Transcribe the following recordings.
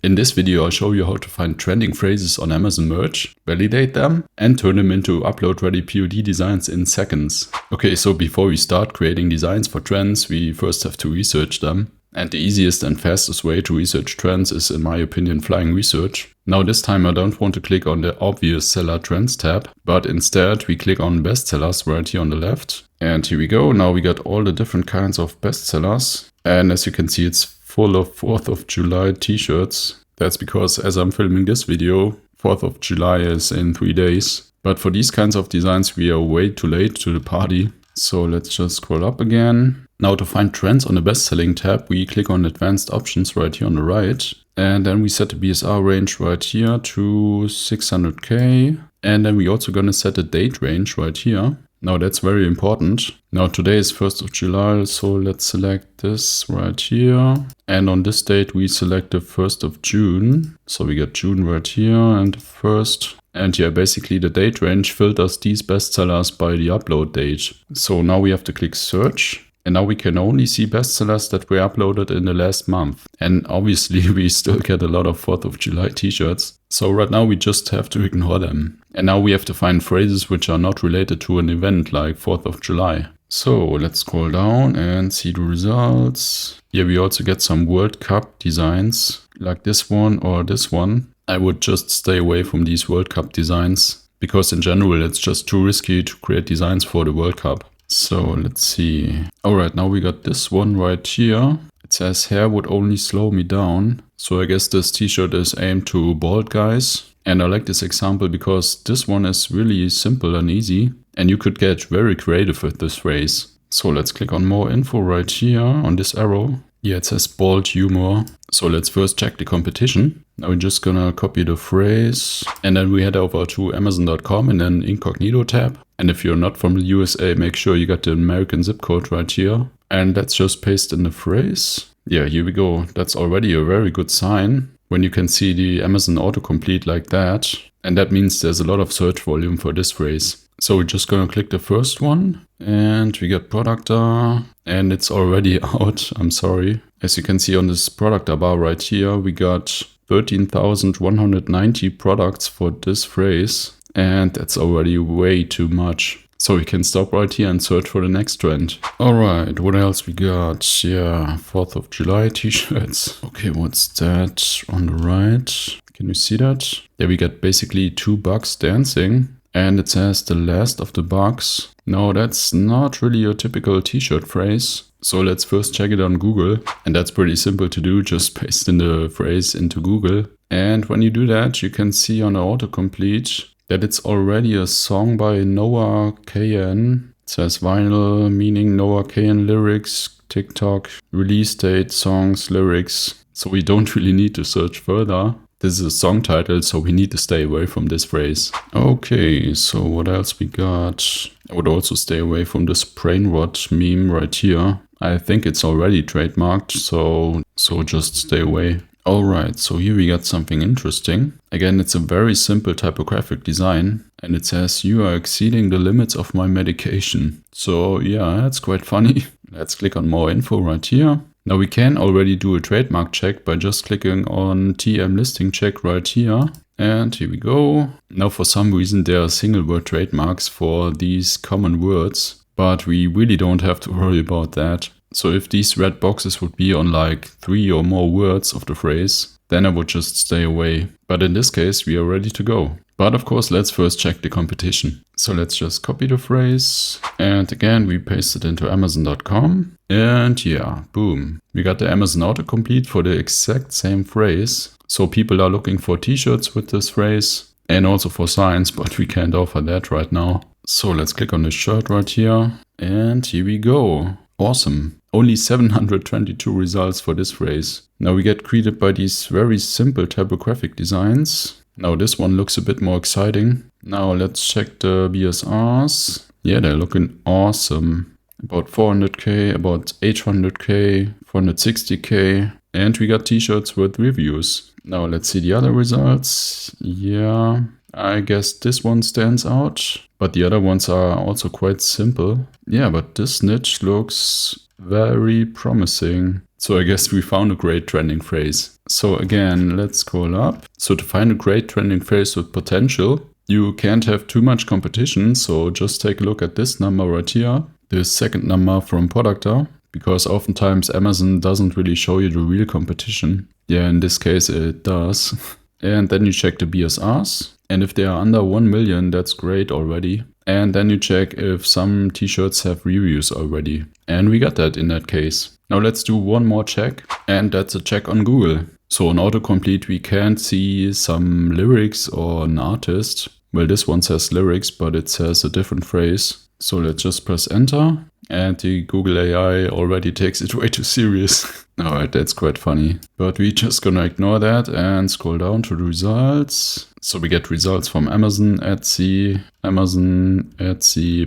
In this video I'll show you how to find trending phrases on Amazon Merch, validate them, and turn them into upload-ready POD designs in seconds. Okay, so before we start creating designs for trends, we first have to research them. And the easiest and fastest way to research trends is, in my opinion, flying research. Now this time I don't want to click on the obvious seller trends tab, but instead we click on bestsellers right here on the left. And here we go, now we got all the different kinds of bestsellers. And as you can see, it's full of 4th of July t-shirts. That's because as I'm filming this video, 4th of July is in 3 days. But for these kinds of designs we are way too late to the party. So let's just scroll up again. Now to find trends on the best-selling tab, we click on advanced options right here on the right. And then we set the BSR range right here to 600k. And then we also gonna set a date range right here. Now that's very important. Now today is 1st of July, so let's select this right here. And on this date we select the 1st of June. So we got June right here and the 1st. And yeah, basically the date range filters these bestsellers by the upload date. So now we have to click search. And now we can only see bestsellers that were uploaded in the last month. And obviously we still get a lot of 4th of July t-shirts. So right now we just have to ignore them. And now we have to find phrases which are not related to an event like 4th of July. So let's scroll down and see the results. Here we also get some World Cup designs like this one or this one. I would just stay away from these World Cup designs because in general it's just too risky to create designs for the World Cup. So let's see. Alright, now we got this one right here. It says hair would only slow me down. So I guess this t-shirt is aimed to bald guys. And I like this example because this one is really simple and easy. And you could get very creative with this phrase. So let's click on more info right here on this arrow. Yeah, it says bald humor. So let's first check the competition. Now we're just gonna copy the phrase. And then we head over to Amazon.com and then incognito tab. And if you're not from the USA, make sure you got the American zip code right here. And let's just paste in the phrase. Yeah, here we go. That's already a very good sign when you can see the Amazon autocomplete like that. And that means there's a lot of search volume for this phrase. So we're just gonna click the first one. And we got productor. And it's already out. I'm sorry. As you can see on this productor bar right here, we got 13,190 products for this phrase. And that's already way too much. So we can stop right here and search for the next trend. Alright, what else we got? Yeah, 4th of July t-shirts. Okay, what's that on the right? Can you see that? Yeah, we got basically 2 bugs dancing. And it says the last of the bugs. No, that's not really a typical t-shirt phrase. So let's first check it on Google. And that's pretty simple to do. Just paste in the phrase into Google. And when you do that, you can see on the autocomplete that it's already a song by Noah KN. It says vinyl, meaning Noah KN lyrics, TikTok, release date, songs, lyrics. So we don't really need to search further. This is a song title, so we need to stay away from this phrase. Okay, so what else we got? I would also stay away from this brain rot meme right here. I think it's already trademarked, so just stay away. Alright, so here we got something interesting. Again, it's a very simple typographic design. And it says, you are exceeding the limits of my medication. So yeah, that's quite funny. Let's click on more info right here. Now we can already do a trademark check by just clicking on TM listing check right here. And here we go. Now for some reason there are single word trademarks for these common words. But we really don't have to worry about that. So if these red boxes would be on like 3 or more words of the phrase, then I would just stay away. But in this case, we are ready to go. But of course, let's first check the competition. So let's just copy the phrase. And again, we paste it into Amazon.com. And yeah, boom. We got the Amazon autocomplete for the exact same phrase. So people are looking for t-shirts with this phrase. And also for signs, but we can't offer that right now. So let's click on the shirt right here. And here we go. Awesome. Only 722 results for this phrase. Now we get greeted by these very simple typographic designs. Now this one looks a bit more exciting. Now let's check the BSRs. Yeah, they're looking awesome. About 400k, about 800k, 460k. And we got t-shirts with reviews. Now let's see the other results. Yeah, I guess this one stands out. But the other ones are also quite simple. Yeah, but this niche looks very promising. So I guess we found a great trending phrase. So again, let's scroll up. So to find a great trending phrase with potential, you can't have too much competition. So just take a look at this number right here, this second number from Productor, because oftentimes Amazon doesn't really show you the real competition. Yeah, in this case it does. And then you check the BSRs. And if they are under 1 million, that's great already. And then you check if some t-shirts have reviews already. And we got that in that case. Now let's do one more check, and that's a check on Google. So on autocomplete we can't see some lyrics or an artist. Well, this one says lyrics, but it says a different phrase. So let's just press enter, and the Google AI already takes it way too serious. Alright, that's quite funny. But we're just gonna ignore that and scroll down to the results. So we get results from Amazon, Etsy,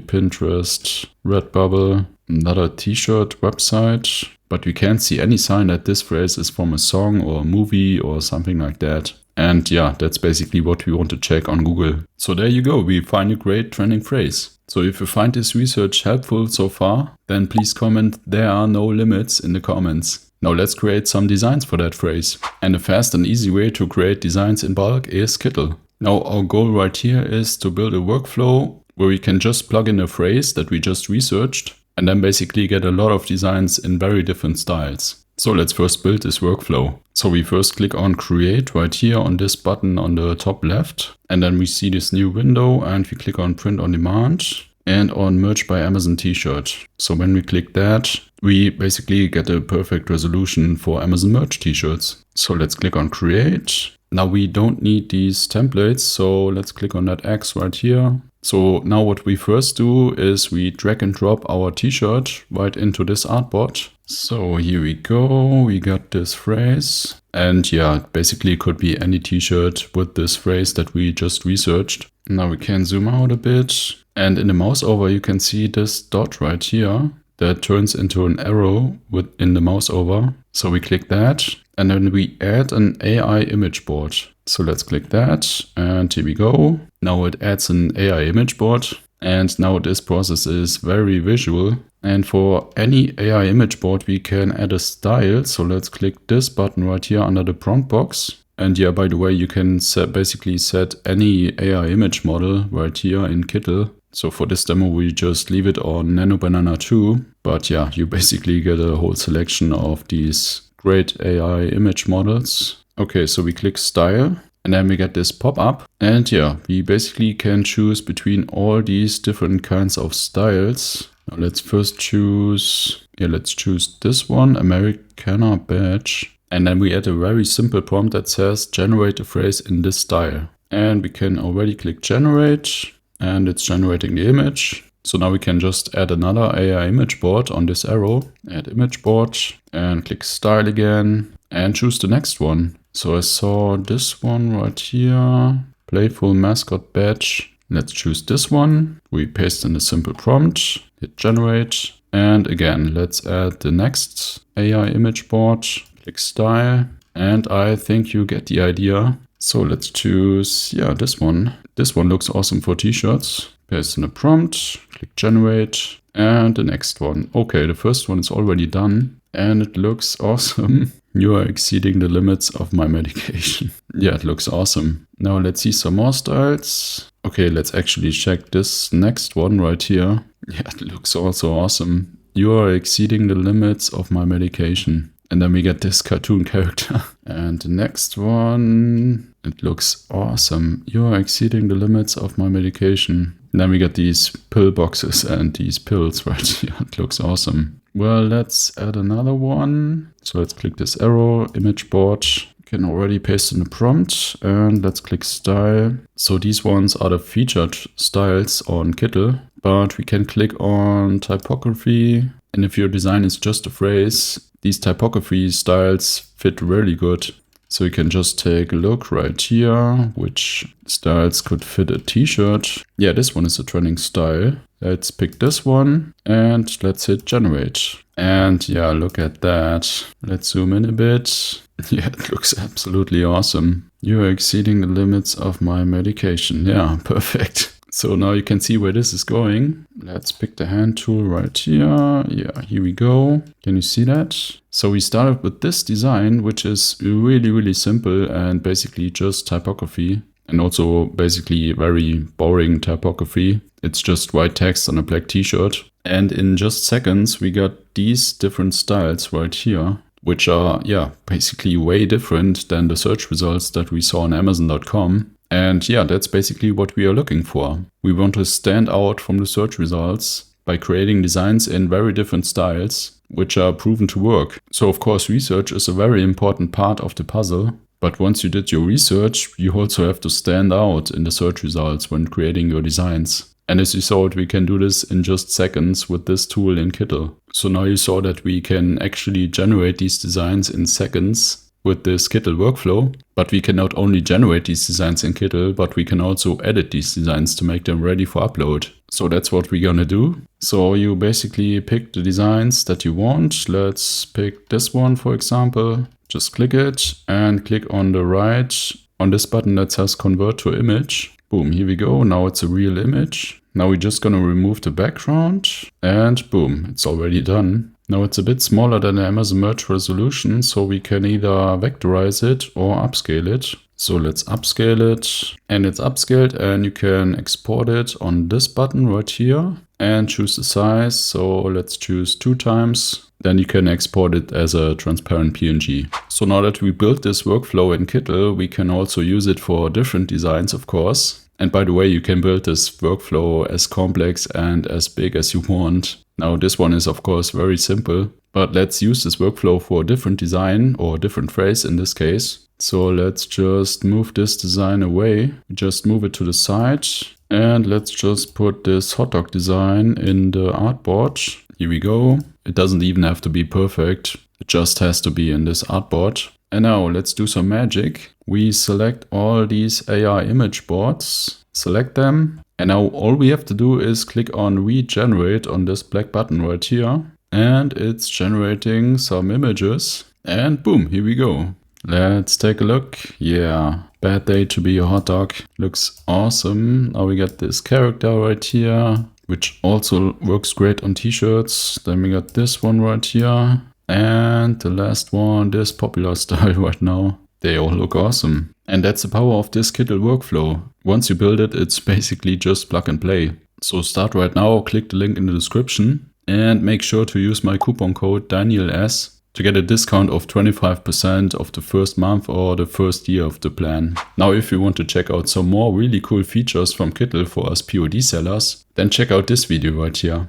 Pinterest, Redbubble, another t-shirt website. But we can't see any sign that this phrase is from a song or a movie or something like that. And yeah, that's basically what we want to check on Google. So there you go, we find a great trending phrase. So if you find this research helpful so far, then please comment "there are no limits" in the comments. Now let's create some designs for that phrase. And a fast and easy way to create designs in bulk is Kittl. Now our goal right here is to build a workflow where we can just plug in a phrase that we just researched and then basically get a lot of designs in very different styles. So let's first build this workflow. So we first click on create right here on this button on the top left. And then we see this new window and we click on print on demand and on merge by Amazon t-shirt. So when we click that, we basically get a perfect resolution for Amazon merch t-shirts. So let's click on create. Now we don't need these templates. So let's click on that X right here. So now what we first do is we drag and drop our t-shirt right into this artboard. So here we go, we got this phrase. And yeah, basically it could be any t-shirt with this phrase that we just researched. Now we can zoom out a bit. And in the mouse over you can see this dot right here that turns into an arrow within the mouse over. So we click that and then we add an AI image board. So let's click that and here we go. Now it adds an AI image board and now this process is very visual. And for any AI image board we can add a style. So let's click this button right here under the prompt box. And yeah, by the way, you can basically set any AI image model right here in Kittl. So for this demo, we just leave it on Nano Banana 2. But yeah, you basically get a whole selection of these great AI image models. Okay, so we click style and then we get this pop-up. And yeah, we basically can choose between all these different kinds of styles. Now let's first choose, let's choose this one, Americana badge. And then we add a very simple prompt that says generate a phrase in this style. And we can already click generate and it's generating the image. So now we can just add another AI image board on this arrow, add image board and click style again and choose the next one. So I saw this one right here, playful mascot badge. Let's choose this one. We paste in a simple prompt, hit generate. And again, let's add the next AI image board. Click style, and I think you get the idea. So let's choose, this one. This one looks awesome for t-shirts. Paste in a prompt, click generate, and the next one. Okay, the first one is already done, and it looks awesome. You are exceeding the limits of my medication. Yeah, it looks awesome. Now let's see some more styles. Okay, let's actually check this next one right here. Yeah, it looks also awesome. You are exceeding the limits of my medication. And then we get this cartoon character. And the next one, it looks awesome. You are exceeding the limits of my medication. And then we get these pill boxes and these pills right here. It looks awesome. Well, let's add another one. So let's click this arrow, image board. You can already paste in the prompt and let's click style. So these ones are the featured styles on Kittl, but we can click on typography. And if your design is just a phrase, these typography styles fit really good. So you can just take a look right here, which styles could fit a t-shirt. Yeah, this one is a trending style. Let's pick this one and let's hit generate. And yeah, look at that. Let's zoom in a bit. Yeah, it looks absolutely awesome. You are exceeding the limits of my medication. Yeah, perfect. So now you can see where this is going. Let's pick the hand tool right here. Yeah, here we go. Can you see that? So we started with this design, which is really, really simple and basically just typography. And also basically very boring typography. It's just white text on a black t-shirt. And in just seconds, we got these different styles right here, which are, yeah, basically way different than the search results that we saw on Amazon.com. And yeah, that's basically what we are looking for. We want to stand out from the search results by creating designs in very different styles, which are proven to work. So of course, research is a very important part of the puzzle. But once you did your research, you also have to stand out in the search results when creating your designs. And as you saw it, we can do this in just seconds with this tool in Kittl. So now you saw that we can actually generate these designs in seconds with this Kittl workflow. But we can not only generate these designs in Kittl, but we can also edit these designs to make them ready for upload. So that's what we're gonna do. So you basically pick the designs that you want. Let's pick this one, for example. Just click it and click on the right on this button that says convert to image. Boom, here we go. Now it's a real image. Now we're just gonna remove the background and boom, it's already done. Now it's a bit smaller than the Amazon Merge resolution, so we can either vectorize it or upscale it. So let's upscale it, and it's upscaled, and you can export it on this button right here and choose the size. So let's choose 2 times. Then you can export it as a transparent PNG. So now that we built this workflow in Kittl, we can also use it for different designs, of course. And by the way, you can build this workflow as complex and as big as you want. Now this one is of course very simple, but let's use this workflow for a different design or a different phrase in this case. So let's just move this design away. Just move it to the side. And let's just put this hot dog design in the artboard. Here we go. It doesn't even have to be perfect. It just has to be in this artboard. And now let's do some magic. We select all these AI image boards, select them. And now all we have to do is click on regenerate on this black button right here. And it's generating some images. And boom, here we go. Let's take a look. Yeah, bad day to be a hot dog. Looks awesome. Now we got this character right here, which also works great on t-shirts. Then we got this one right here. And the last one, this popular style right now. They all look awesome. And that's the power of this Kittl workflow. Once you build it, it's basically just plug and play. So start right now, click the link in the description. And make sure to use my coupon code DanielS to get a discount of 25% of the first month or the first year of the plan. Now if you want to check out some more really cool features from Kittl for us POD sellers, then check out this video right here.